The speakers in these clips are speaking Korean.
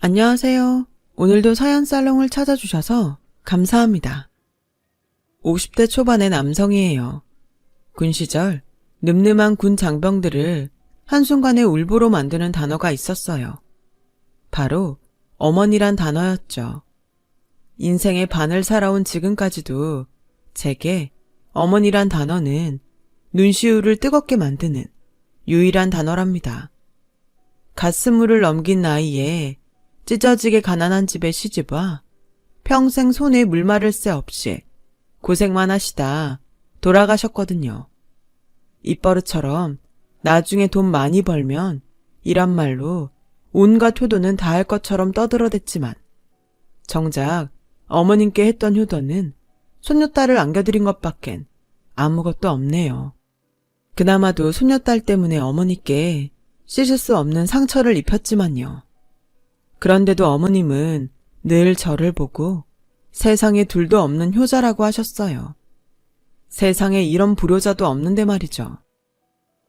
안녕하세요. 오늘도 사연 살롱을 찾아주셔서 감사합니다. 50대 초반의 남성이에요. 군 시절 늠름한 군 장병들을 한순간에 울보로 만드는 단어가 있었어요. 바로 어머니란 단어였죠. 인생의 반을 살아온 지금까지도 제게 어머니란 단어는 눈시울을 뜨겁게 만드는 유일한 단어랍니다. 갓스물을 넘긴 나이에 찢어지게 가난한 집에 시집와 평생 손에 물 마를 새 없이 고생만 하시다 돌아가셨거든요. 입버릇처럼 나중에 돈 많이 벌면 이란 말로 온갖 효도는 다 할 것처럼 떠들어댔지만 정작 어머님께 했던 효도는 손녀딸을 안겨드린 것밖엔 아무것도 없네요. 그나마도 손녀딸 때문에 어머니께 씻을 수 없는 상처를 입혔지만요. 그런데도 어머님은 늘 저를 보고 세상에 둘도 없는 효자라고 하셨어요. 세상에 이런 불효자도 없는데 말이죠.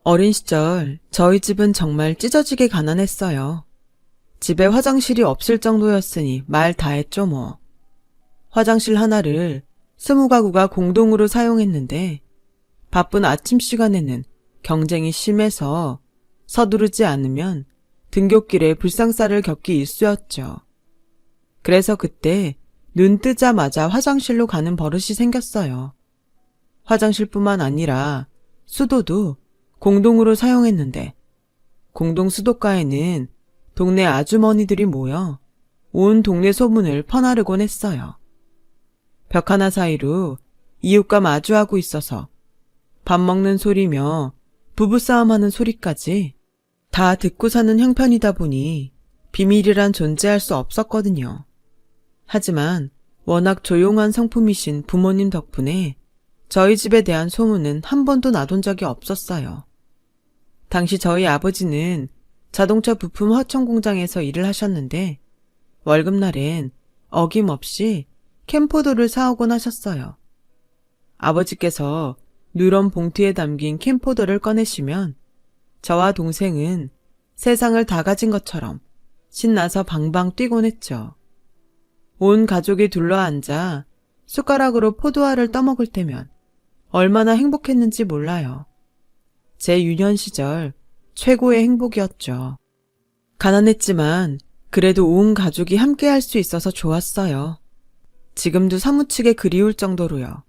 어린 시절 저희 집은 정말 찢어지게 가난했어요. 집에 화장실이 없을 정도였으니 말 다 했죠 뭐. 화장실 하나를 20가구가 공동으로 사용했는데 바쁜 아침 시간에는 경쟁이 심해서 서두르지 않으면 등굣길에 불상사를 겪기 일쑤였죠. 그래서 그때 눈 뜨자마자 화장실로 가는 버릇이 생겼어요. 화장실뿐만 아니라 수도도 공동으로 사용했는데 공동 수도가에는 동네 아주머니들이 모여 온 동네 소문을 퍼나르곤 했어요. 벽 하나 사이로 이웃과 마주하고 있어서 밥 먹는 소리며 부부싸움하는 소리까지 다 듣고 사는 형편이다 보니 비밀이란 존재할 수 없었거든요. 하지만 워낙 조용한 성품이신 부모님 덕분에 저희 집에 대한 소문은 한 번도 나돈 적이 없었어요. 당시 저희 아버지는 자동차 부품 화천 공장에서 일을 하셨는데 월급날엔 어김없이 캠포도를 사오곤 하셨어요. 아버지께서 누런 봉투에 담긴 캠포더를 꺼내시면 저와 동생은 세상을 다 가진 것처럼 신나서 방방 뛰곤 했죠. 온 가족이 둘러앉아 숟가락으로 포도알을 떠먹을 때면 얼마나 행복했는지 몰라요. 제 유년 시절 최고의 행복이었죠. 가난했지만 그래도 온 가족이 함께 할 수 있어서 좋았어요. 지금도 사무치게 그리울 정도로요.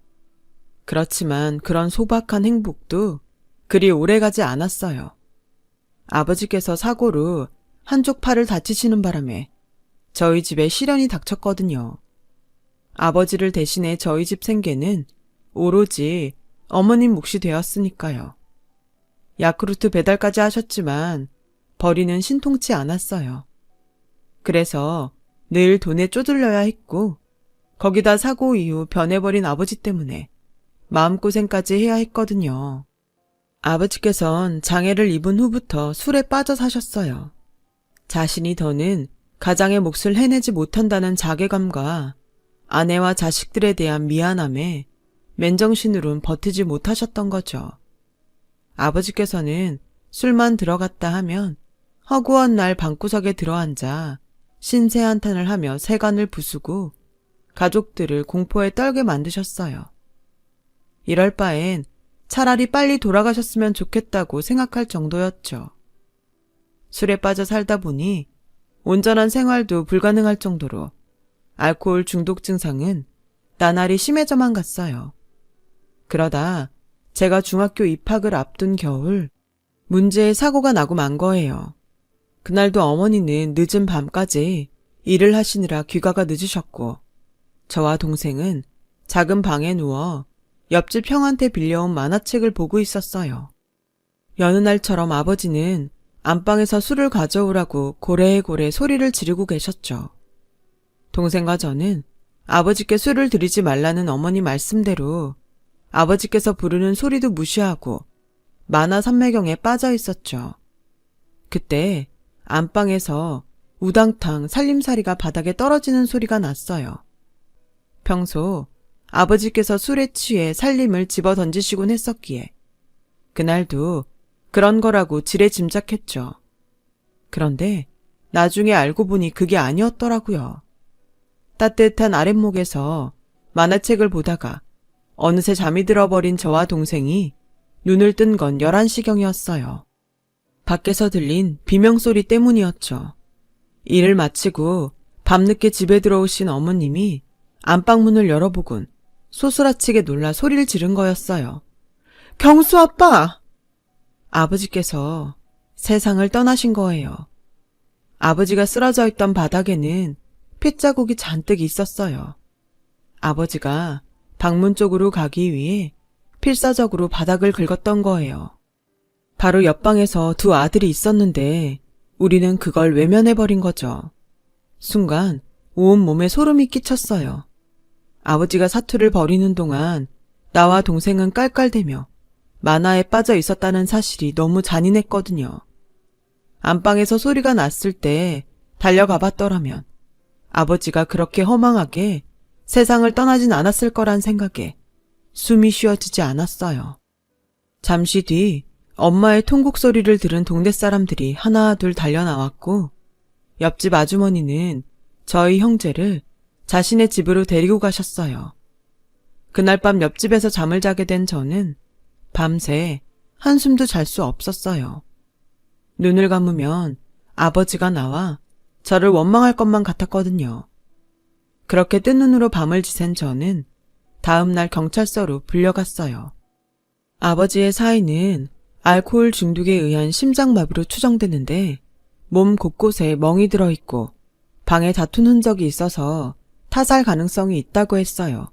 그렇지만 그런 소박한 행복도 그리 오래가지 않았어요. 아버지께서 사고로 한쪽 팔을 다치시는 바람에 저희 집에 시련이 닥쳤거든요. 아버지를 대신해 저희 집 생계는 오로지 어머님 몫이 되었으니까요. 야쿠르트 배달까지 하셨지만 벌이는 신통치 않았어요. 그래서 늘 돈에 쪼들려야 했고 거기다 사고 이후 변해버린 아버지 때문에 마음고생까지 해야 했거든요. 아버지께선 장애를 입은 후부터 술에 빠져 사셨어요. 자신이 더는 가장의 몫을 해내지 못한다는 자괴감과 아내와 자식들에 대한 미안함에 맨정신으론 버티지 못하셨던 거죠. 아버지께서는 술만 들어갔다 하면 허구한 날 방구석에 들어앉아 신세한탄을 하며 세간을 부수고 가족들을 공포에 떨게 만드셨어요. 이럴 바엔 차라리 빨리 돌아가셨으면 좋겠다고 생각할 정도였죠. 술에 빠져 살다 보니 온전한 생활도 불가능할 정도로 알코올 중독 증상은 나날이 심해져만 갔어요. 그러다 제가 중학교 입학을 앞둔 겨울 문제의 사고가 나고 만 거예요. 그날도 어머니는 늦은 밤까지 일을 하시느라 귀가가 늦으셨고 저와 동생은 작은 방에 누워 옆집 형한테 빌려온 만화책을 보고 있었어요. 여느 날처럼 아버지는 안방에서 술을 가져오라고 고래고래 소리를 지르고 계셨죠. 동생과 저는 아버지께 술을 드리지 말라는 어머니 말씀대로 아버지께서 부르는 소리도 무시하고 만화 삼매경에 빠져 있었죠. 그때 안방에서 우당탕 살림살이가 바닥에 떨어지는 소리가 났어요. 평소 아버지께서 술에 취해 살림을 집어 던지시곤 했었기에 그날도 그런 거라고 지레 짐작했죠. 그런데 나중에 알고 보니 그게 아니었더라고요. 따뜻한 아랫목에서 만화책을 보다가 어느새 잠이 들어버린 저와 동생이 눈을 뜬 건 11시경이었어요. 밖에서 들린 비명소리 때문이었죠. 일을 마치고 밤늦게 집에 들어오신 어머님이 안방문을 열어보곤 소스라치게 놀라 소리를 지른 거였어요. 경수 아빠! 아버지께서 세상을 떠나신 거예요. 아버지가 쓰러져 있던 바닥에는 핏자국이 잔뜩 있었어요. 아버지가 방문 쪽으로 가기 위해 필사적으로 바닥을 긁었던 거예요. 바로 옆방에서 두 아들이 있었는데 우리는 그걸 외면해버린 거죠. 순간 온몸에 소름이 끼쳤어요. 아버지가 사투를 벌이는 동안 나와 동생은 깔깔대며 만화에 빠져 있었다는 사실이 너무 잔인했거든요. 안방에서 소리가 났을 때 달려가 봤더라면 아버지가 그렇게 허망하게 세상을 떠나진 않았을 거란 생각에 숨이 쉬어지지 않았어요. 잠시 뒤 엄마의 통곡 소리를 들은 동네 사람들이 하나 둘 달려나왔고 옆집 아주머니는 저희 형제를 자신의 집으로 데리고 가셨어요. 그날 밤 옆집에서 잠을 자게 된 저는 밤새 한숨도 잘 수 없었어요. 눈을 감으면 아버지가 나와 저를 원망할 것만 같았거든요. 그렇게 뜬 눈으로 밤을 지샌 저는 다음날 경찰서로 불려갔어요. 아버지의 사인은 알코올 중독에 의한 심장마비로 추정되는데 몸 곳곳에 멍이 들어있고 방에 다툰 흔적이 있어서 타살 가능성이 있다고 했어요.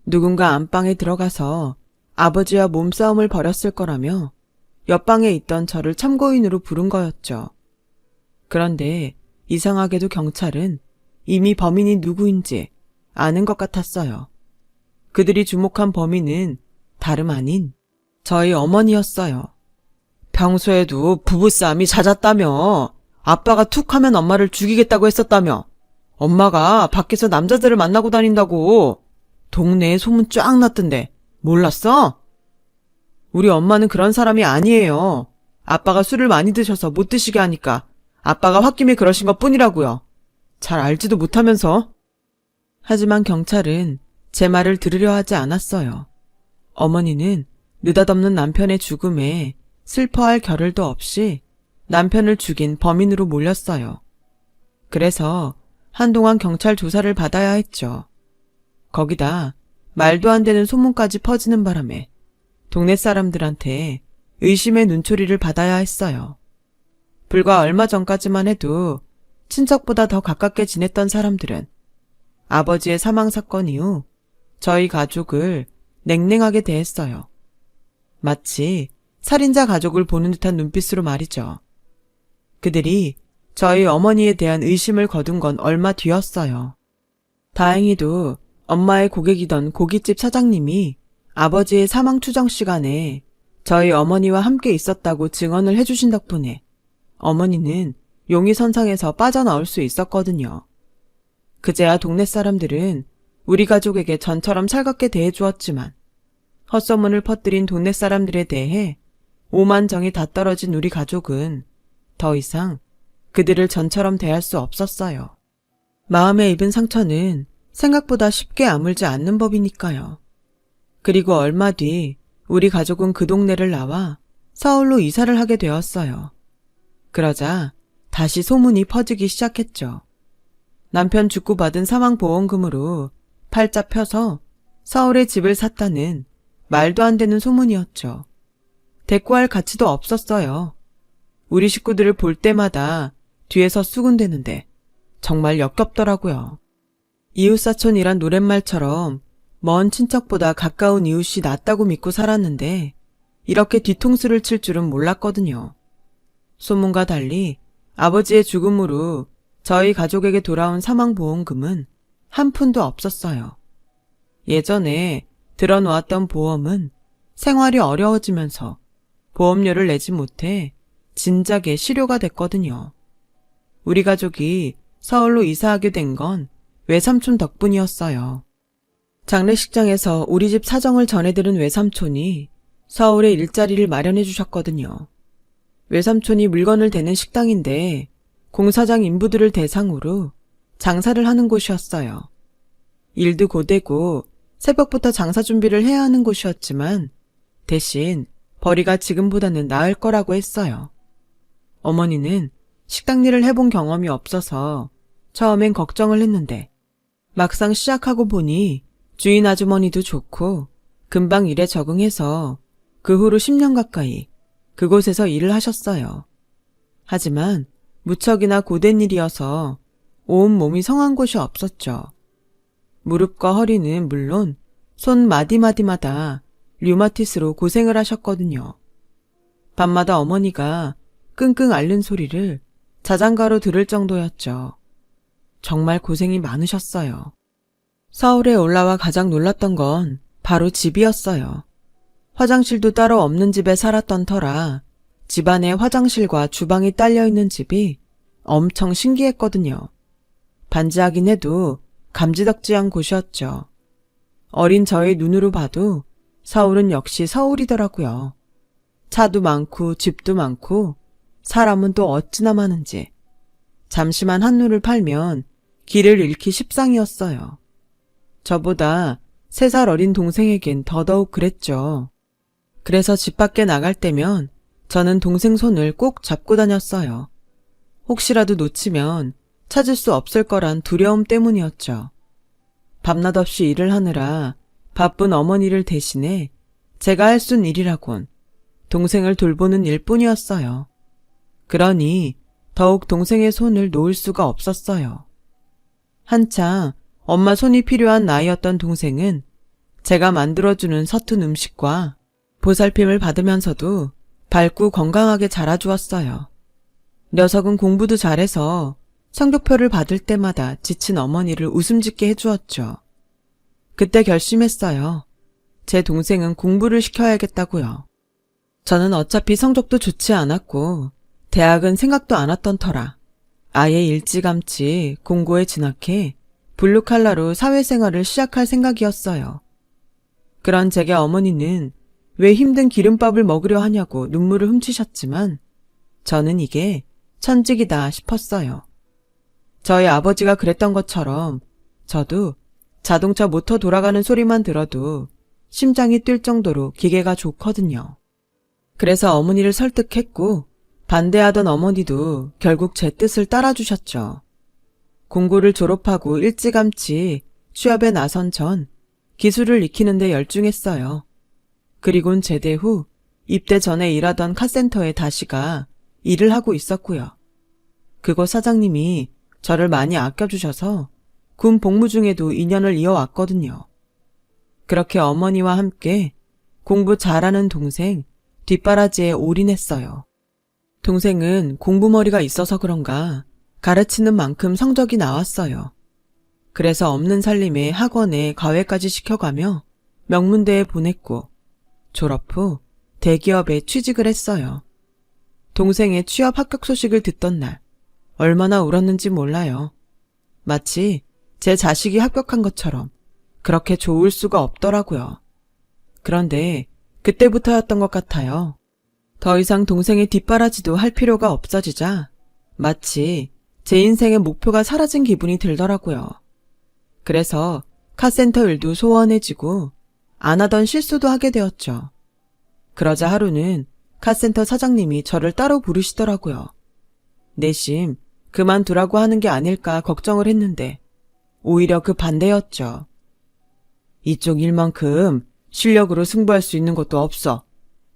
누군가 안방에 들어가서 아버지와 몸싸움을 벌였을 거라며 옆방에 있던 저를 참고인으로 부른 거였죠. 그런데 이상하게도 경찰은 이미 범인이 누구인지 아는 것 같았어요. 그들이 주목한 범인은 다름 아닌 저희 어머니였어요. 평소에도 부부싸움이 잦았다며. 아빠가 툭 하면 엄마를 죽이겠다고 했었다며. 엄마가 밖에서 남자들을 만나고 다닌다고. 동네에 소문 쫙 났던데 몰랐어? 우리 엄마는 그런 사람이 아니에요. 아빠가 술을 많이 드셔서 못 드시게 하니까 아빠가 홧김에 그러신 것 뿐이라고요. 잘 알지도 못하면서. 하지만 경찰은 제 말을 들으려 하지 않았어요. 어머니는 느닷없는 남편의 죽음에 슬퍼할 겨를도 없이 남편을 죽인 범인으로 몰렸어요. 그래서 한동안 경찰 조사를 받아야 했죠. 거기다 말도 안 되는 소문까지 퍼지는 바람에 동네 사람들한테 의심의 눈초리를 받아야 했어요. 불과 얼마 전까지만 해도 친척보다 더 가깝게 지냈던 사람들은 아버지의 사망 사건 이후 저희 가족을 냉랭하게 대했어요. 마치 살인자 가족을 보는 듯한 눈빛으로 말이죠. 그들이 저희 어머니에 대한 의심을 거둔 건 얼마 뒤였어요. 다행히도 엄마의 고객이던 고깃집 사장님이 아버지의 사망 추정 시간에 저희 어머니와 함께 있었다고 증언을 해주신 덕분에 어머니는 용의선상에서 빠져나올 수 있었거든요. 그제야 동네 사람들은 우리 가족에게 전처럼 살갑게 대해주었지만 헛소문을 퍼뜨린 동네 사람들에 대해 오만정이 다 떨어진 우리 가족은 더 이상 그들을 전처럼 대할 수 없었어요. 마음에 입은 상처는 생각보다 쉽게 아물지 않는 법이니까요. 그리고 얼마 뒤 우리 가족은 그 동네를 나와 서울로 이사를 하게 되었어요. 그러자 다시 소문이 퍼지기 시작했죠. 남편 죽고 받은 사망보험금으로 팔자 펴서 서울에 집을 샀다는 말도 안 되는 소문이었죠. 대꾸할 가치도 없었어요. 우리 식구들을 볼 때마다 뒤에서 수군대는데 정말 역겹더라고요. 이웃사촌이란 노랫말처럼 먼 친척보다 가까운 이웃이 낫다고 믿고 살았는데 이렇게 뒤통수를 칠 줄은 몰랐거든요. 소문과 달리 아버지의 죽음으로 저희 가족에게 돌아온 사망보험금은 한 푼도 없었어요. 예전에 들어놓았던 보험은 생활이 어려워지면서 보험료를 내지 못해 진작에 실효가 됐거든요. 우리 가족이 서울로 이사하게 된 건 외삼촌 덕분이었어요. 장례식장에서 우리 집 사정을 전해들은 외삼촌이 서울에 일자리를 마련해 주셨거든요. 외삼촌이 물건을 대는 식당인데 공사장 인부들을 대상으로 장사를 하는 곳이었어요. 일도 고되고 새벽부터 장사 준비를 해야 하는 곳이었지만 대신 벌이가 지금보다는 나을 거라고 했어요. 어머니는 식당 일을 해본 경험이 없어서 처음엔 걱정을 했는데 막상 시작하고 보니 주인 아주머니도 좋고 금방 일에 적응해서 그 후로 10년 가까이 그곳에서 일을 하셨어요. 하지만 무척이나 고된 일이어서 온 몸이 성한 곳이 없었죠. 무릎과 허리는 물론 손 마디마디마다 류마티스로 고생을 하셨거든요. 밤마다 어머니가 끙끙 앓는 소리를 자장가로 들을 정도였죠. 정말 고생이 많으셨어요. 서울에 올라와 가장 놀랐던 건 바로 집이었어요. 화장실도 따로 없는 집에 살았던 터라 집안에 화장실과 주방이 딸려있는 집이 엄청 신기했거든요. 반지하긴 해도 감지덕지한 곳이었죠. 어린 저의 눈으로 봐도 서울은 역시 서울이더라고요. 차도 많고 집도 많고 사람은 또 어찌나 많은지. 잠시만 한눈을 팔면 길을 잃기 십상이었어요. 저보다 3살 어린 동생에겐 더더욱 그랬죠. 그래서 집 밖에 나갈 때면 저는 동생 손을 꼭 잡고 다녔어요. 혹시라도 놓치면 찾을 수 없을 거란 두려움 때문이었죠. 밤낮 없이 일을 하느라 바쁜 어머니를 대신해 제가 할 수 있는 일이라곤 동생을 돌보는 일뿐이었어요. 그러니 더욱 동생의 손을 놓을 수가 없었어요. 한창 엄마 손이 필요한 나이였던 동생은 제가 만들어주는 서툰 음식과 보살핌을 받으면서도 밝고 건강하게 자라주었어요. 녀석은 공부도 잘해서 성적표를 받을 때마다 지친 어머니를 웃음짓게 해주었죠. 그때 결심했어요. 제 동생은 공부를 시켜야겠다고요. 저는 어차피 성적도 좋지 않았고 대학은 생각도 안 왔던 터라 아예 일찌감치 공고에 진학해 블루칼라로 사회생활을 시작할 생각이었어요. 그런 제게 어머니는 왜 힘든 기름밥을 먹으려 하냐고 눈물을 훔치셨지만 저는 이게 천직이다 싶었어요. 저희 아버지가 그랬던 것처럼 저도 자동차 모터 돌아가는 소리만 들어도 심장이 뛸 정도로 기계가 좋거든요. 그래서 어머니를 설득했고 반대하던 어머니도 결국 제 뜻을 따라주셨죠. 공고를 졸업하고 일찌감치 취업에 나선 전 기술을 익히는데 열중했어요. 그리곤 제대 후 입대 전에 일하던 카센터에 다시가 일을 하고 있었고요. 그곳 사장님이 저를 많이 아껴주셔서 군 복무 중에도 인연을 이어왔거든요. 그렇게 어머니와 함께 공부 잘하는 동생 뒷바라지에 올인했어요. 동생은 공부머리가 있어서 그런가 가르치는 만큼 성적이 나왔어요. 그래서 없는 살림에 학원에 과외까지 시켜가며 명문대에 보냈고 졸업 후 대기업에 취직을 했어요. 동생의 취업 합격 소식을 듣던 날 얼마나 울었는지 몰라요. 마치 제 자식이 합격한 것처럼 그렇게 좋을 수가 없더라고요. 그런데 그때부터였던 것 같아요. 더 이상 동생의 뒷바라지도 할 필요가 없어지자 마치 제 인생의 목표가 사라진 기분이 들더라고요. 그래서 카센터 일도 소원해지고 안 하던 실수도 하게 되었죠. 그러자 하루는 카센터 사장님이 저를 따로 부르시더라고요. 내심 그만두라고 하는 게 아닐까 걱정을 했는데 오히려 그 반대였죠. 이쪽 일만큼 실력으로 승부할 수 있는 것도 없어.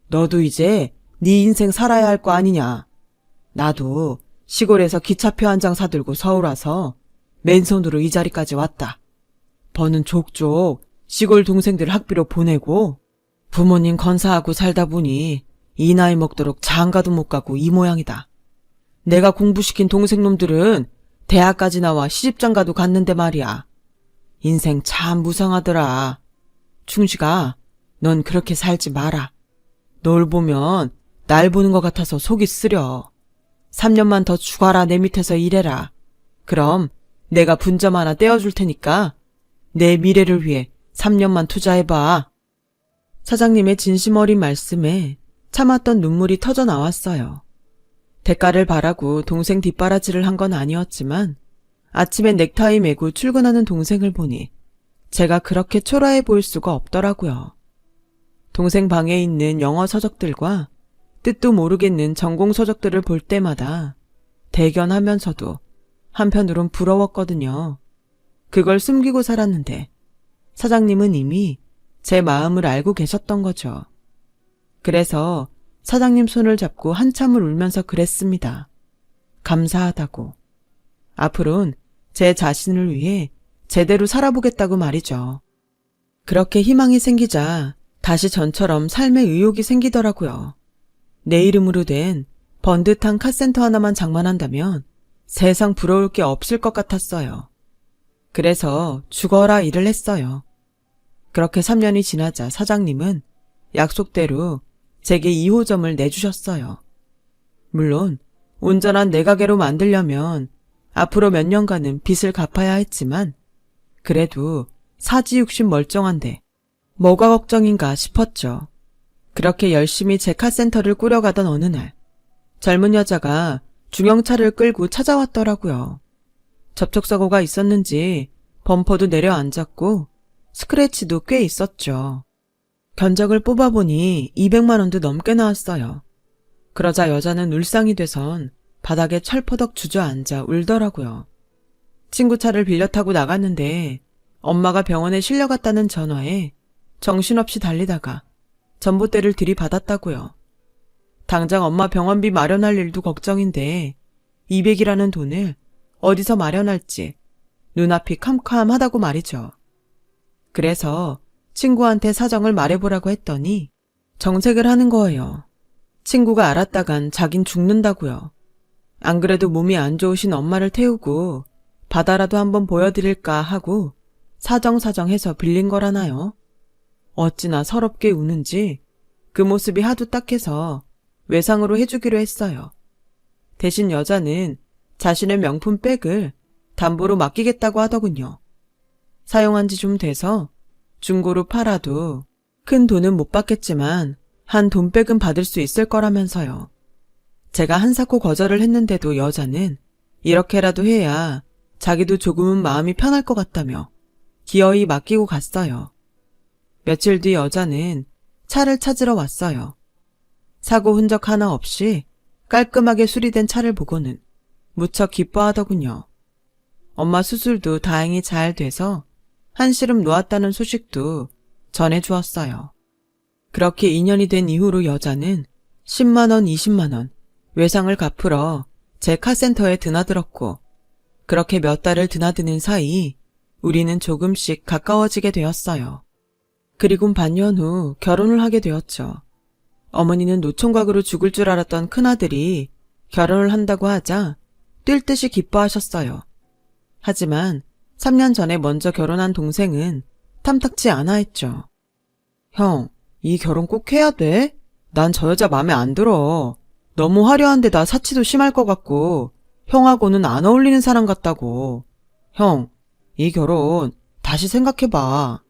너도 이제 네 인생 살아야 할 거 아니냐. 나도 시골에서 기차표 한 장 사들고 서울 와서 맨손으로 이 자리까지 왔다. 버는 족족 시골 동생들 학비로 보내고 부모님 건사하고 살다 보니 이 나이 먹도록 장가도 못 가고 이 모양이다. 내가 공부시킨 동생놈들은 대학까지 나와 시집장가도 갔는데 말이야. 인생 참 무상하더라. 충식아, 넌 그렇게 살지 마라. 널 보면 날 보는 것 같아서 속이 쓰려. 3년만 더 죽어라 내 밑에서 일해라. 그럼 내가 분점 하나 떼어줄 테니까 내 미래를 위해 3년만 투자해봐. 사장님의 진심 어린 말씀에 참았던 눈물이 터져 나왔어요. 대가를 바라고 동생 뒷바라지를 한 건 아니었지만 아침에 넥타이 메고 출근하는 동생을 보니 제가 그렇게 초라해 보일 수가 없더라고요. 동생 방에 있는 영어 서적들과 뜻도 모르겠는 전공 서적들을 볼 때마다 대견하면서도 한편으론 부러웠거든요. 그걸 숨기고 살았는데 사장님은 이미 제 마음을 알고 계셨던 거죠. 그래서 사장님 손을 잡고 한참을 울면서 그랬습니다. 감사하다고. 앞으론 제 자신을 위해 제대로 살아보겠다고 말이죠. 그렇게 희망이 생기자 다시 전처럼 삶의 의욕이 생기더라고요. 내 이름으로 된 번듯한 카센터 하나만 장만한다면 세상 부러울 게 없을 것 같았어요. 그래서 죽어라 일을 했어요. 그렇게 3년이 지나자 사장님은 약속대로 제게 2호점을 내주셨어요. 물론 온전한 내 가게로 만들려면 앞으로 몇 년간은 빚을 갚아야 했지만 그래도 사지육심 멀쩡한데 뭐가 걱정인가 싶었죠. 그렇게 열심히 제 카센터를 꾸려가던 어느 날 젊은 여자가 중형차를 끌고 찾아왔더라고요. 접촉사고가 있었는지 범퍼도 내려앉았고 스크래치도 꽤 있었죠. 견적을 뽑아보니 200만 원도 넘게 나왔어요. 그러자 여자는 울상이 돼선 바닥에 철퍼덕 주저앉아 울더라고요. 친구 차를 빌려 타고 나갔는데 엄마가 병원에 실려갔다는 전화에 정신없이 달리다가 전봇대를 들이받았다고요. 당장 엄마 병원비 마련할 일도 걱정인데 200이라는 돈을 어디서 마련할지 눈앞이 캄캄하다고 말이죠. 그래서 친구한테 사정을 말해보라고 했더니 정색을 하는 거예요. 친구가 알았다간 자긴 죽는다고요. 안 그래도 몸이 안 좋으신 엄마를 태우고 바다라도 한번 보여드릴까 하고 사정사정해서 빌린 거라나요. 어찌나 서럽게 우는지 그 모습이 하도 딱해서 외상으로 해주기로 했어요. 대신 여자는 자신의 명품 백을 담보로 맡기겠다고 하더군요. 사용한 지 좀 돼서 중고로 팔아도 큰 돈은 못 받겠지만 한 돈백은 받을 수 있을 거라면서요. 제가 한사코 거절을 했는데도 여자는 이렇게라도 해야 자기도 조금은 마음이 편할 것 같다며 기어이 맡기고 갔어요. 며칠 뒤 여자는 차를 찾으러 왔어요. 사고 흔적 하나 없이 깔끔하게 수리된 차를 보고는 무척 기뻐하더군요. 엄마 수술도 다행히 잘 돼서 한시름 놓았다는 소식도 전해주었어요. 그렇게 2년이 된 이후로 여자는 10만 원, 20만 원 외상을 갚으러 제 카센터에 드나들었고 그렇게 몇 달을 드나드는 사이 우리는 조금씩 가까워지게 되었어요. 그리고 반년 후 결혼을 하게 되었죠. 어머니는 노총각으로 죽을 줄 알았던 큰아들이 결혼을 한다고 하자 뛸 듯이 기뻐하셨어요. 하지만 3년 전에 먼저 결혼한 동생은 탐탁치 않아 했죠. 형, 이 결혼 꼭 해야 돼? 난 저 여자 맘에 안 들어. 너무 화려한데 나 사치도 심할 것 같고 형하고는 안 어울리는 사람 같다고. 형, 이 결혼 다시 생각해봐.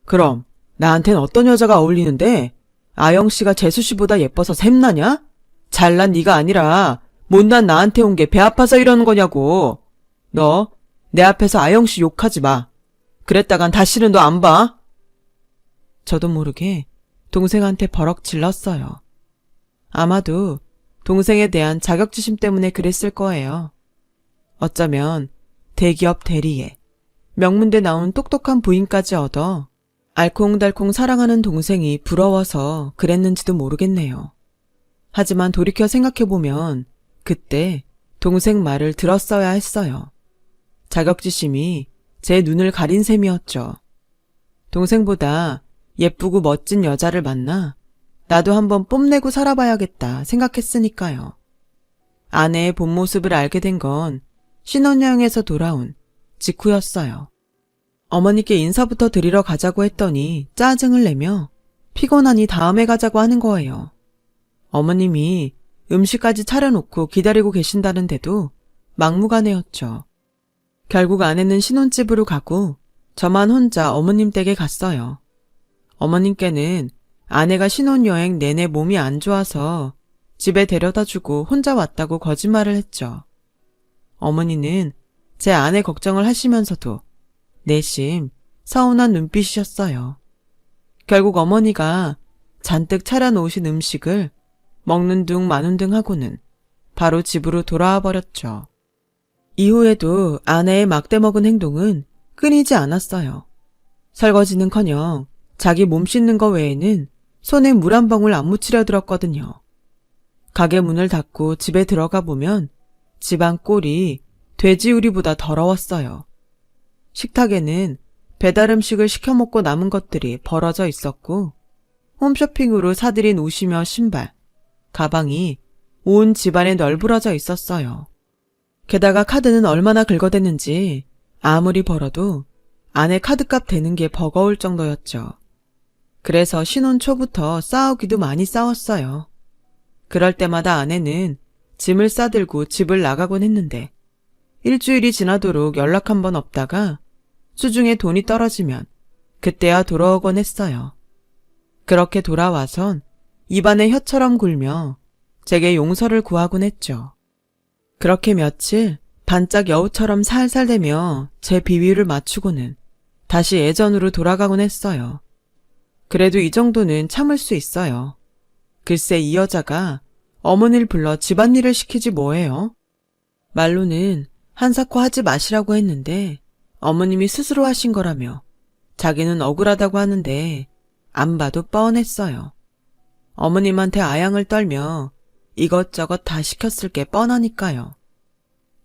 그럼 나한텐 어떤 여자가 어울리는데 아영씨가 재수씨보다 예뻐서 샘나냐? 잘난 네가 아니라 못난 나한테 온 게 배 아파서 이러는 거냐고. 너 내 앞에서 아영씨 욕하지 마. 그랬다간 다시는 너 안 봐. 저도 모르게 동생한테 버럭 질렀어요. 아마도 동생에 대한 자격지심 때문에 그랬을 거예요. 어쩌면 대기업 대리에 명문대 나온 똑똑한 부인까지 얻어 알콩달콩 사랑하는 동생이 부러워서 그랬는지도 모르겠네요. 하지만 돌이켜 생각해보면 그때 동생 말을 들었어야 했어요. 자격지심이 제 눈을 가린 셈이었죠. 동생보다 예쁘고 멋진 여자를 만나 나도 한번 뽐내고 살아봐야겠다 생각했으니까요. 아내의 본 모습을 알게 된 건 신혼여행에서 돌아온 직후였어요. 어머니께 인사부터 드리러 가자고 했더니 짜증을 내며 피곤하니 다음에 가자고 하는 거예요. 어머님이 음식까지 차려놓고 기다리고 계신다는데도 막무가내였죠. 결국 아내는 신혼집으로 가고 저만 혼자 어머님 댁에 갔어요. 어머님께는 아내가 신혼여행 내내 몸이 안 좋아서 집에 데려다주고 혼자 왔다고 거짓말을 했죠. 어머니는 제 아내 걱정을 하시면서도 내심 서운한 눈빛이셨어요. 결국 어머니가 잔뜩 차려놓으신 음식을 먹는 둥 마는 둥 하고는 바로 집으로 돌아와 버렸죠. 이후에도 아내의 막대먹은 행동은 끊이지 않았어요. 설거지는커녕 자기 몸 씻는 거 외에는 손에 물 한 방울 안 묻히려 들었거든요. 가게 문을 닫고 집에 들어가 보면 집안 꼴이 돼지우리보다 더러웠어요. 식탁에는 배달 음식을 시켜 먹고 남은 것들이 벌어져 있었고 홈쇼핑으로 사들인 옷이며 신발, 가방이 온 집안에 널브러져 있었어요. 게다가 카드는 얼마나 긁어댔는지 아무리 벌어도 아내 카드값 대는 게 버거울 정도였죠. 그래서 신혼 초부터 싸우기도 많이 싸웠어요. 그럴 때마다 아내는 짐을 싸들고 집을 나가곤 했는데 일주일이 지나도록 연락 한 번 없다가 수중에 돈이 떨어지면 그때야 돌아오곤 했어요. 그렇게 돌아와선 입안에 혀처럼 굴며 제게 용서를 구하곤 했죠. 그렇게 며칠 반짝 여우처럼 살살대며 제 비위를 맞추고는 다시 예전으로 돌아가곤 했어요. 그래도 이 정도는 참을 수 있어요. 글쎄 이 여자가 어머니를 불러 집안일을 시키지 뭐예요? 말로는 한사코 하지 마시라고 했는데 어머님이 스스로 하신 거라며 자기는 억울하다고 하는데 안 봐도 뻔했어요. 어머님한테 아양을 떨며 이것저것 다 시켰을 게 뻔하니까요.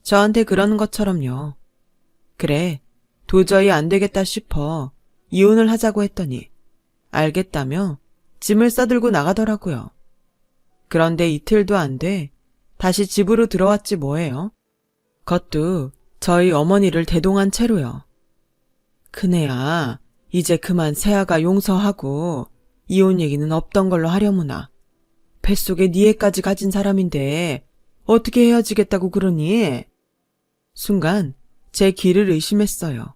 저한테 그러는 것처럼요. 그래, 도저히 안 되겠다 싶어 이혼을 하자고 했더니 알겠다며 짐을 싸들고 나가더라고요. 그런데 이틀도 안 돼 다시 집으로 들어왔지 뭐예요. 그것도 저희 어머니를 대동한 채로요. 큰애야, 이제 그만 새아가 용서하고 이혼 얘기는 없던 걸로 하려무나. 뱃속에 네 애까지 가진 사람인데 어떻게 헤어지겠다고 그러니? 순간 제 귀를 의심했어요.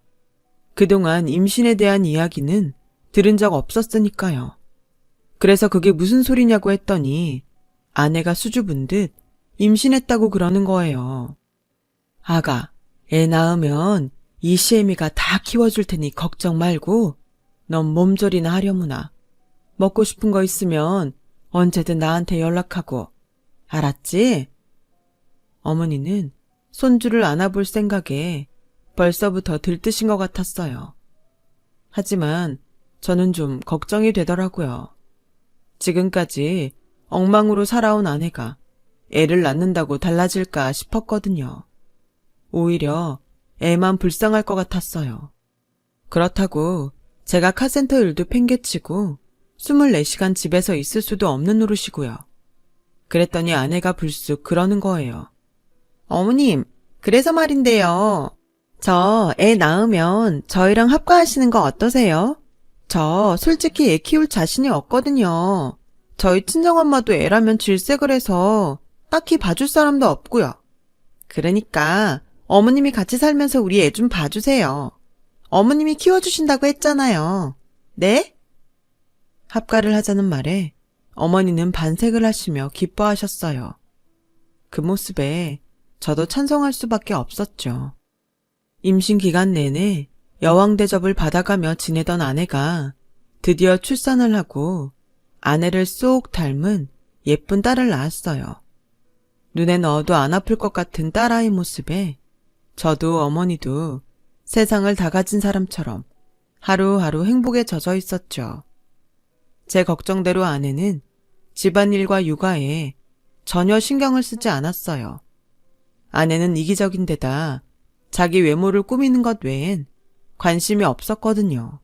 그동안 임신에 대한 이야기는 들은 적 없었으니까요. 그래서 그게 무슨 소리냐고 했더니 아내가 수줍은 듯 임신했다고 그러는 거예요. 아가, 애 낳으면 이 시애미가 다 키워줄 테니 걱정 말고 넌 몸조리나 하려무나. 먹고 싶은 거 있으면 언제든 나한테 연락하고. 알았지? 어머니는 손주를 안아볼 생각에 벌써부터 들뜨신 것 같았어요. 하지만 저는 좀 걱정이 되더라고요. 지금까지 엉망으로 살아온 아내가 애를 낳는다고 달라질까 싶었거든요. 오히려 애만 불쌍할 것 같았어요. 그렇다고 제가 카센터 일도 팽개치고 24시간 집에서 있을 수도 없는 노릇이고요. 그랬더니 아내가 불쑥 그러는 거예요. 어머님, 그래서 말인데요. 저 애 낳으면 저희랑 합가하시는 거 어떠세요? 저 솔직히 애 키울 자신이 없거든요. 저희 친정엄마도 애라면 질색을 해서 딱히 봐줄 사람도 없고요. 그러니까 어머님이 같이 살면서 우리 애 좀 봐주세요. 어머님이 키워주신다고 했잖아요. 네? 합가를 하자는 말에 어머니는 반색을 하시며 기뻐하셨어요. 그 모습에 저도 찬성할 수밖에 없었죠. 임신 기간 내내 여왕 대접을 받아가며 지내던 아내가 드디어 출산을 하고 아내를 쏙 닮은 예쁜 딸을 낳았어요. 눈에 넣어도 안 아플 것 같은 딸아이 모습에 저도 어머니도 세상을 다 가진 사람처럼 하루하루 행복에 젖어 있었죠. 제 걱정대로 아내는 집안일과 육아에 전혀 신경을 쓰지 않았어요. 아내는 이기적인 데다 자기 외모를 꾸미는 것 외엔 관심이 없었거든요.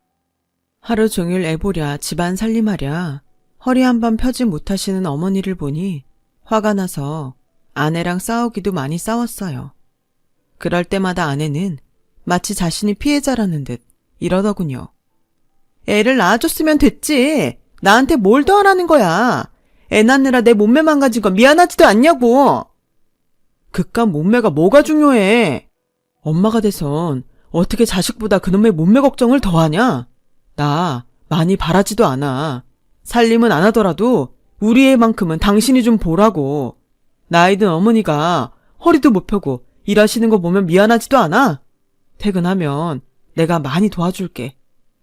하루 종일 애보랴 집안 살림하랴 허리 한 번 펴지 못하시는 어머니를 보니 화가 나서 아내랑 싸우기도 많이 싸웠어요. 그럴 때마다 아내는 마치 자신이 피해자라는 듯 이러더군요. 애를 낳아줬으면 됐지. 나한테 뭘 더 하라는 거야. 애 낳느라 내 몸매 망가진 거 미안하지도 않냐고. 그깟 몸매가 뭐가 중요해. 엄마가 돼선 어떻게 자식보다 그놈의 몸매 걱정을 더 하냐? 나 많이 바라지도 않아. 살림은 안 하더라도 우리 애만큼은 당신이 좀 보라고. 나이 든 어머니가 허리도 못 펴고 일하시는 거 보면 미안하지도 않아? 퇴근하면 내가 많이 도와줄게.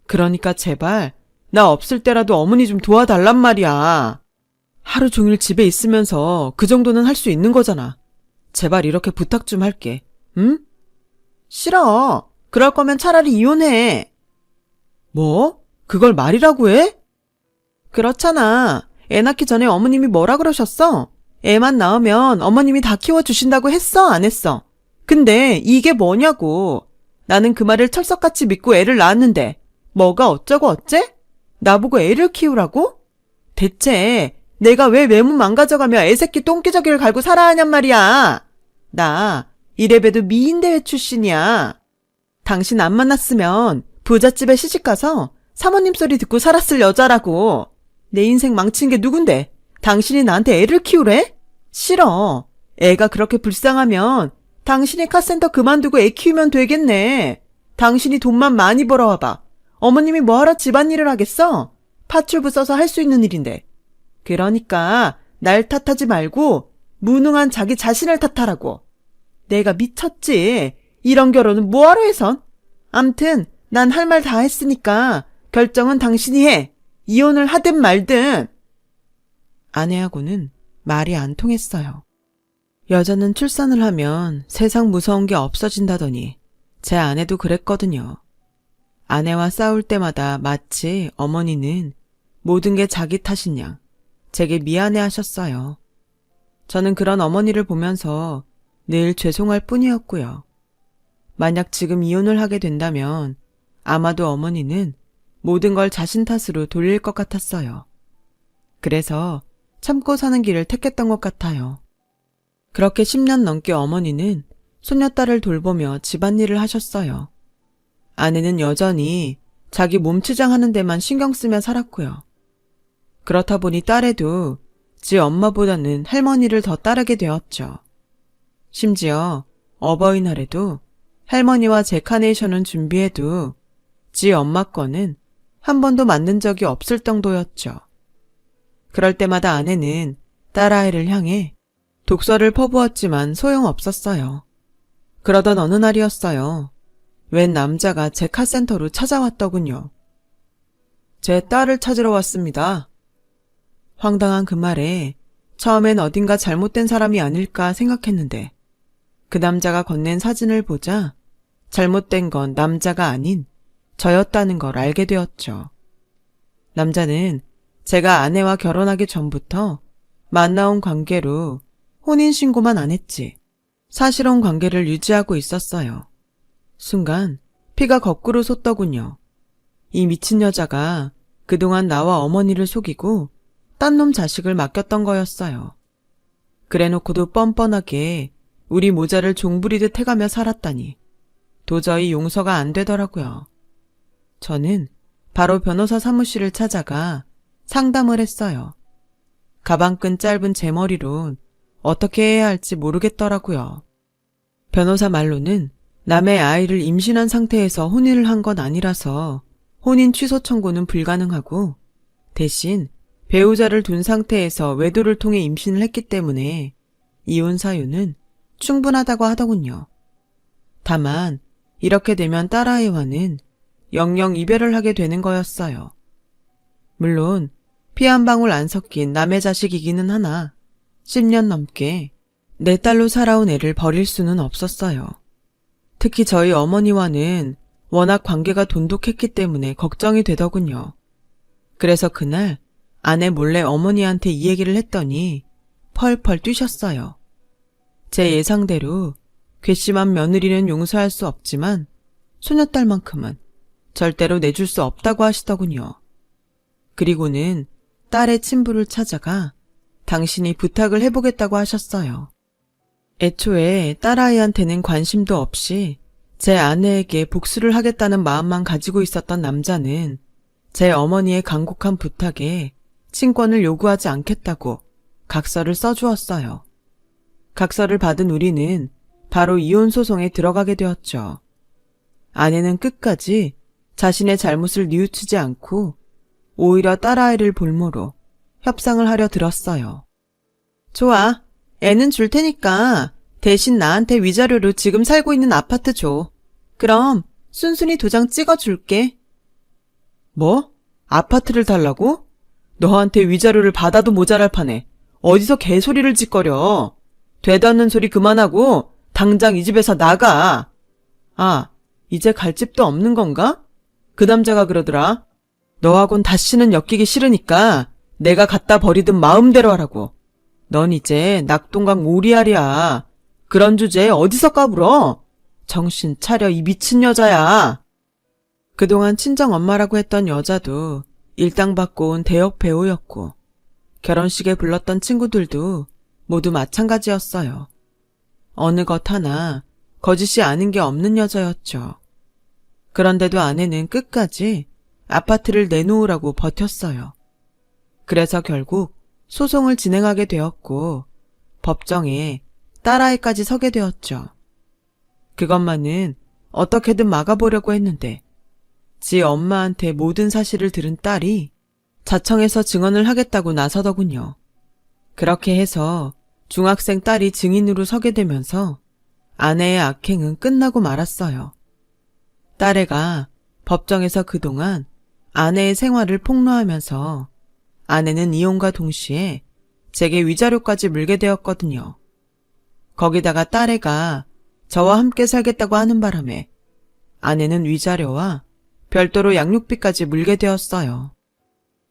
그러니까 제발 나 없을 때라도 어머니 좀 도와달란 말이야. 하루 종일 집에 있으면서 그 정도는 할 수 있는 거잖아. 제발 이렇게 부탁 좀 할게. 응? 싫어. 그럴 거면 차라리 이혼해. 뭐? 그걸 말이라고 해? 그렇잖아. 애 낳기 전에 어머님이 뭐라 그러셨어? 애만 낳으면 어머님이 다 키워주신다고 했어? 안 했어? 근데 이게 뭐냐고. 나는 그 말을 철석같이 믿고 애를 낳았는데 뭐가 어쩌고 어째? 나보고 애를 키우라고? 대체 내가 왜 외모 망가져가며 애새끼 똥기저귀를 갈고 살아야 하냔 말이야. 나 이래봬도 미인대회 출신이야. 당신 안 만났으면 부잣집에 시집가서 사모님 소리 듣고 살았을 여자라고. 내 인생 망친 게 누군데 당신이 나한테 애를 키우래? 싫어. 애가 그렇게 불쌍하면 당신이 카센터 그만두고 애 키우면 되겠네. 당신이 돈만 많이 벌어와봐. 어머님이 뭐하러 집안일을 하겠어? 파출부 써서 할 수 있는 일인데. 그러니까 날 탓하지 말고 무능한 자기 자신을 탓하라고. 내가 미쳤지. 이런 결혼은 뭐하러 해선? 암튼 난 할 말 다 했으니까 결정은 당신이 해. 이혼을 하든 말든. 아내하고는 말이 안 통했어요. 여자는 출산을 하면 세상 무서운 게 없어진다더니 제 아내도 그랬거든요. 아내와 싸울 때마다 마치 어머니는 모든 게 자기 탓인 양 제게 미안해 하셨어요. 저는 그런 어머니를 보면서 늘 죄송할 뿐이었고요. 만약 지금 이혼을 하게 된다면 아마도 어머니는 모든 걸 자신 탓으로 돌릴 것 같았어요. 그래서 참고 사는 길을 택했던 것 같아요. 그렇게 10년 넘게 어머니는 손녀딸을 돌보며 집안일을 하셨어요. 아내는 여전히 자기 몸치장하는 데만 신경 쓰며 살았고요. 그렇다 보니 딸애도 지 엄마보다는 할머니를 더 따르게 되었죠. 심지어 어버이날에도 할머니와 제 카네이션은 준비해도 지 엄마 거는 한 번도 만든 적이 없을 정도였죠. 그럴 때마다 아내는 딸아이를 향해 독서를 퍼부었지만 소용없었어요. 그러던 어느 날이었어요. 웬 남자가 제 카센터로 찾아왔더군요. 제 딸을 찾으러 왔습니다. 황당한 그 말에 처음엔 어딘가 잘못된 사람이 아닐까 생각했는데 그 남자가 건넨 사진을 보자 잘못된 건 남자가 아닌 저였다는 걸 알게 되었죠. 남자는 제가 아내와 결혼하기 전부터 만나온 관계로 혼인신고만 안 했지 사실혼 관계를 유지하고 있었어요. 순간 피가 거꾸로 솟더군요. 이 미친 여자가 그동안 나와 어머니를 속이고 딴 놈 자식을 맡겼던 거였어요. 그래놓고도 뻔뻔하게 우리 모자를 종부리듯 해가며 살았다니 도저히 용서가 안 되더라고요. 저는 바로 변호사 사무실을 찾아가 상담을 했어요. 가방끈 짧은 제 머리론 어떻게 해야 할지 모르겠더라고요. 변호사 말로는 남의 아이를 임신한 상태에서 혼인을 한 건 아니라서 혼인 취소 청구는 불가능하고 대신 배우자를 둔 상태에서 외도를 통해 임신을 했기 때문에 이혼 사유는 충분하다고 하더군요. 다만 이렇게 되면 딸아이와는 영영 이별을 하게 되는 거였어요. 물론 피 한 방울 안 섞인 남의 자식이기는 하나 10년 넘게 내 딸로 살아온 애를 버릴 수는 없었어요. 특히 저희 어머니와는 워낙 관계가 돈독했기 때문에 걱정이 되더군요. 그래서 그날 아내 몰래 어머니한테 이 얘기를 했더니 펄펄 뛰셨어요. 제 예상대로 괘씸한 며느리는 용서할 수 없지만 소녀딸만큼은 절대로 내줄 수 없다고 하시더군요. 그리고는 딸의 친부를 찾아가 당신이 부탁을 해보겠다고 하셨어요. 애초에 딸아이한테는 관심도 없이 제 아내에게 복수를 하겠다는 마음만 가지고 있었던 남자는 제 어머니의 간곡한 부탁에 친권을 요구하지 않겠다고 각서를 써주었어요. 각서를 받은 우리는 바로 이혼 소송에 들어가게 되었죠. 아내는 끝까지 자신의 잘못을 뉘우치지 않고 오히려 딸아이를 볼모로 협상을 하려 들었어요. 좋아. 애는 줄 테니까 대신 나한테 위자료로 지금 살고 있는 아파트 줘. 그럼 순순히 도장 찍어줄게. 뭐? 아파트를 달라고? 너한테 위자료를 받아도 모자랄 판에 어디서 개소리를 짓거려. 되도 않는 소리 그만하고 당장 이 집에서 나가. 아, 이제 갈 집도 없는 건가? 그 남자가 그러더라. 너하곤 다시는 엮이기 싫으니까 내가 갖다 버리든 마음대로 하라고. 넌 이제 낙동강 오리알이야. 그런 주제에 어디서 까불어? 정신 차려, 이 미친 여자야. 그동안 친정엄마라고 했던 여자도 일당받고 온 대역 배우였고 결혼식에 불렀던 친구들도 모두 마찬가지였어요. 어느 것 하나 거짓이 아닌 게 없는 여자였죠. 그런데도 아내는 끝까지 아파트를 내놓으라고 버텼어요. 그래서 결국 소송을 진행하게 되었고 법정에 딸아이까지 서게 되었죠. 그것만은 어떻게든 막아보려고 했는데 지 엄마한테 모든 사실을 들은 딸이 자청해서 증언을 하겠다고 나서더군요. 그렇게 해서 중학생 딸이 증인으로 서게 되면서 아내의 악행은 끝나고 말았어요. 딸애가 법정에서 그동안 아내의 생활을 폭로하면서 아내는 이혼과 동시에 제게 위자료까지 물게 되었거든요. 거기다가 딸애가 저와 함께 살겠다고 하는 바람에 아내는 위자료와 별도로 양육비까지 물게 되었어요.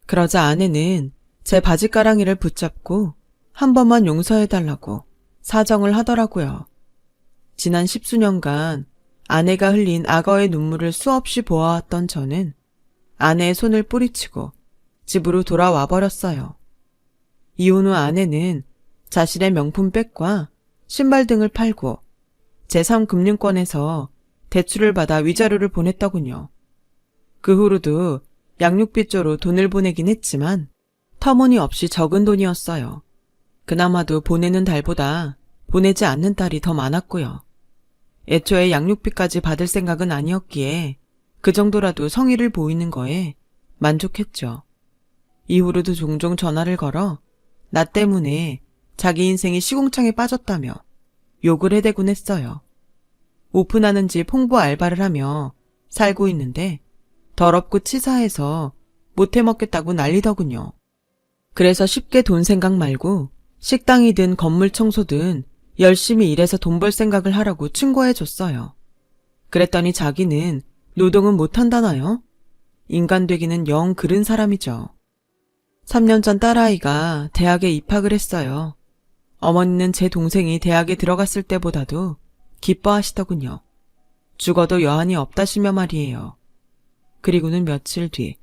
그러자 아내는 제 바지가랑이를 붙잡고 한 번만 용서해달라고 사정을 하더라고요. 지난 10수년간 아내가 흘린 악어의 눈물을 수없이 보아왔던 저는 아내의 손을 뿌리치고 집으로 돌아와 버렸어요. 이혼 후 아내는 자신의 명품백과 신발 등을 팔고 제3금융권에서 대출을 받아 위자료를 보냈더군요. 그 후로도 양육비 쪽으로 돈을 보내긴 했지만 터무니없이 적은 돈이었어요. 그나마도 보내는 달보다 보내지 않는 달이 더 많았고요. 애초에 양육비까지 받을 생각은 아니었기에 그 정도라도 성의를 보이는 거에 만족했죠. 이후로도 종종 전화를 걸어 나 때문에 자기 인생이 시궁창에 빠졌다며 욕을 해대곤 했어요. 오픈하는 집 홍보 알바를 하며 살고 있는데 더럽고 치사해서 못해 먹겠다고 난리더군요. 그래서 쉽게 돈 생각 말고 식당이든 건물 청소든 열심히 일해서 돈 벌 생각을 하라고 충고해줬어요. 그랬더니 자기는 노동은 못한다나요? 인간 되기는 영 그른 사람이죠. 3년 전 딸아이가 대학에 입학을 했어요. 어머니는 제 동생이 대학에 들어갔을 때보다도 기뻐하시더군요. 죽어도 여한이 없다시며 말이에요. 그리고는 며칠 뒤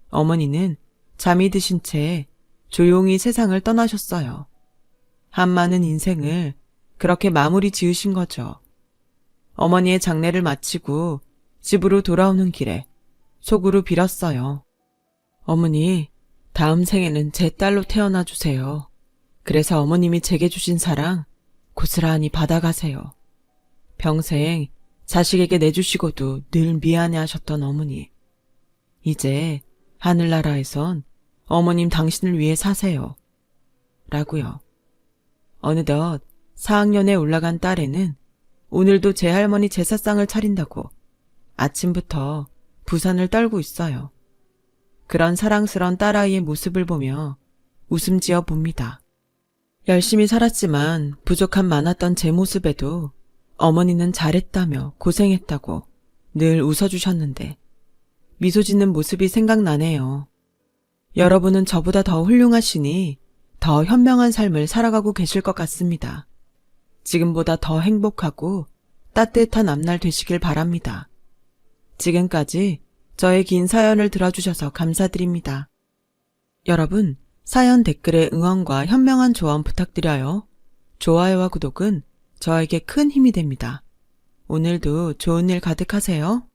어머니는 잠이 드신 채 조용히 세상을 떠나셨어요. 한많은 인생을 그렇게 마무리 지으신 거죠. 어머니의 장례를 마치고 집으로 돌아오는 길에 속으로 빌었어요. 어머니, 다음 생에는 제 딸로 태어나 주세요. 그래서 어머님이 제게 주신 사랑 고스란히 받아가세요. 평생 자식에게 내주시고도 늘 미안해 하셨던 어머니. 이제 하늘나라에선 어머님 당신을 위해 사세요. 라고요. 어느덧 4학년에 올라간 딸애는 오늘도 제 할머니 제사상을 차린다고 아침부터 부산을 떨고 있어요. 그런 사랑스런 딸아이의 모습을 보며 웃음 지어 봅니다. 열심히 살았지만 부족함 많았던 제 모습에도 어머니는 잘했다며 고생했다고 늘 웃어주셨는데 미소 짓는 모습이 생각나네요. 여러분은 저보다 더 훌륭하시니 더 현명한 삶을 살아가고 계실 것 같습니다. 지금보다 더 행복하고 따뜻한 앞날 되시길 바랍니다. 지금까지 저의 긴 사연을 들어주셔서 감사드립니다. 여러분, 사연 댓글에 응원과 현명한 조언 부탁드려요. 좋아요와 구독은 저에게 큰 힘이 됩니다. 오늘도 좋은 일 가득하세요.